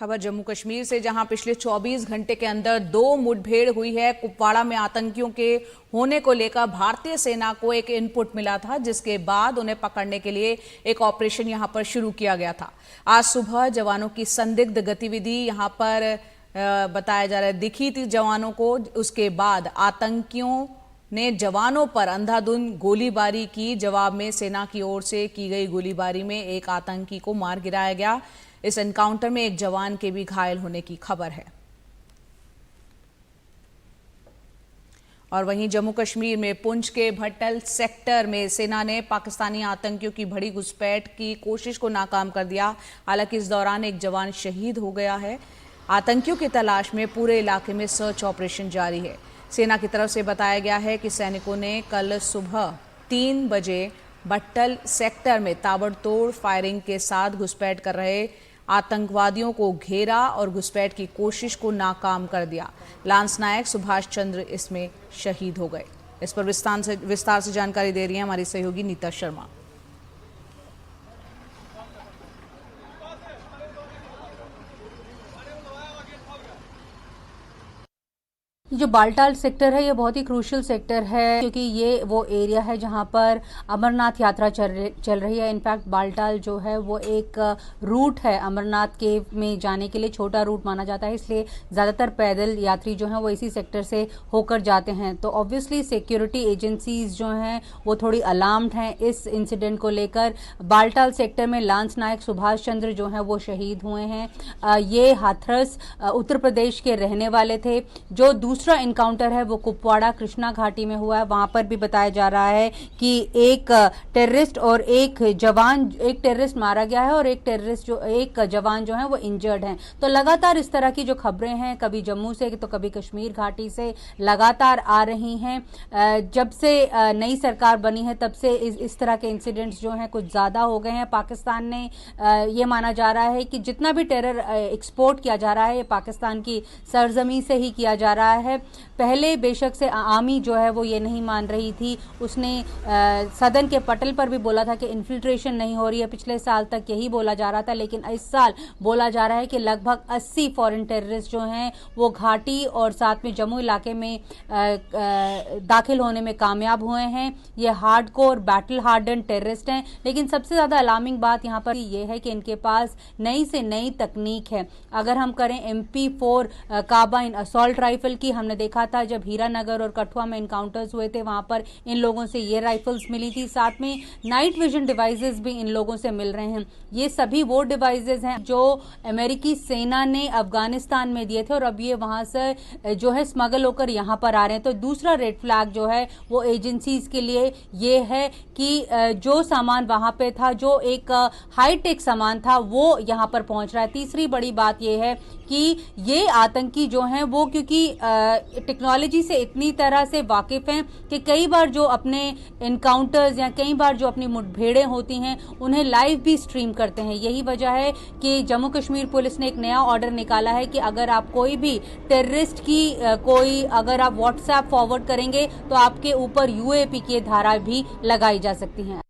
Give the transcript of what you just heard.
खबर जम्मू कश्मीर से, जहां पिछले 24 घंटे के अंदर 2 मुठभेड़ हुई है। कुपवाड़ा में आतंकियों के होने को लेकर भारतीय सेना को एक इनपुट मिला था, जिसके बाद उन्हें पकड़ने के लिए एक ऑपरेशन यहां पर शुरू किया गया था। आज सुबह जवानों की संदिग्ध गतिविधि यहां पर बताया जा रहा है दिखी थी जवानों को। उसके बाद आतंकियों ने जवानों पर अंधाधुंध गोलीबारी की। जवाब में सेना की ओर से की गई गोलीबारी में एक आतंकी को मार गिराया गया। इस एनकाउंटर में एक जवान के भी घायल होने की खबर है। और वहीं जम्मू कश्मीर में पुंछ के भट्टल सेक्टर में सेना ने पाकिस्तानी आतंकियों की बड़ी घुसपैठ की कोशिश को नाकाम कर दिया। हालांकि इस दौरान एक जवान शहीद हो गया है। आतंकियों की तलाश में पूरे इलाके में सर्च ऑपरेशन जारी है। सेना की तरफ से बताया गया है कि सैनिकों ने कल सुबह 3 बजे भट्टल सेक्टर में ताबड़तोड़ फायरिंग के साथ घुसपैठ कर रहे आतंकवादियों को घेरा और घुसपैठ की कोशिश को नाकाम कर दिया। लांस नायक सुभाष चंद्र इसमें शहीद हो गए। इस पर विस्तार से जानकारी दे रही है हमारी सहयोगी नीता शर्मा। जो बालटाल सेक्टर है ये बहुत ही क्रूशियल सेक्टर है, क्योंकि ये वो एरिया है जहां पर अमरनाथ यात्रा चल रही है। इनफैक्ट बालटाल जो है वो एक रूट है अमरनाथ केव में जाने के लिए, छोटा रूट माना जाता है, इसलिए ज़्यादातर पैदल यात्री जो हैं वो इसी सेक्टर से होकर जाते हैं। तो ऑब्वियसली सिक्योरिटी एजेंसीज जो हैं वो थोड़ी अलार्म्ड हैं इस इंसिडेंट को लेकर। बालटाल सेक्टर में लांस नायक सुभाष चंद्र जो हैं वो शहीद हुए हैं। ये हाथरस उत्तर प्रदेश के रहने वाले थे। जो दूसरा इनकाउंटर है वो कुपवाड़ा कृष्णा घाटी में हुआ है। वहां पर भी बताया जा रहा है कि एक टेररिस्ट और एक टेररिस्ट मारा गया है और एक जवान जो है वो इंजर्ड हैं। तो लगातार इस तरह की जो खबरें हैं, कभी जम्मू से तो कभी कश्मीर घाटी से, लगातार आ रही हैं। जब से नई सरकार बनी है तब से इस तरह के इंसिडेंट्स जो हैं कुछ ज्यादा हो गए हैं। पाकिस्तान ने ये माना जा रहा है कि जितना भी टेरर एक्सपोर्ट किया जा रहा है ये पाकिस्तान की सरजमी से ही किया जा रहा है। पहले बेशक से आर्मी जो है वो ये नहीं मान रही थी। उसने सदन के पटल पर भी बोला था कि इन्फिल्ट्रेशन नहीं हो रही है। पिछले साल तक यही बोला जा रहा था, लेकिन इस साल बोला जा रहा है कि लगभग 80 फॉरेन टेररिस्ट जो हैं वो घाटी और साथ में जम्मू इलाके में दाखिल होने में कामयाब हुए हैं। ये हार्डकोर बैटल हार्डन टेररिस्ट हैं। लेकिन सबसे ज्यादा अलार्मिंग बात यहाँ पर ये है कि इनके पास नई से नई तकनीक है। अगर हम करें MP4 कार्बाइन असॉल्ट राइफल की, हमने देखा था जब हीरानगर और कठुआ में इनकाउंटर्स हुए थे, वहां पर इन लोगों से ये राइफल्स मिली थी। साथ में नाइट विजन डिवाइसेस भी इन लोगों से मिल रहे हैं। ये सभी वो डिवाइसेस हैं जो अमेरिकी सेना ने अफगानिस्तान में दिए थे और अब ये वहां से जो है स्मगल होकर यहां पर आ रहे हैं। तो दूसरा रेड फ्लैग जो है वो एजेंसीज के लिए ये है कि जो सामान वहां पे था, जो एक हाईटेक सामान था, वो यहां पर पहुंच रहा है। तीसरी बड़ी बात ये है कि ये आतंकी जो हैं वो क्योंकि टेक्नोलॉजी से इतनी तरह से वाकिफ हैं कि कई बार जो अपने इनकाउंटर्स या कई बार जो अपनी मुठभेड़ें होती हैं उन्हें लाइव भी स्ट्रीम करते हैं। यही वजह है कि जम्मू कश्मीर पुलिस ने एक नया ऑर्डर निकाला है कि अगर आप कोई भी टेररिस्ट की अगर आप व्हाट्सएप फॉरवर्ड करेंगे तो आपके ऊपर UAP की धारा भी लगाई जा सकती हैं।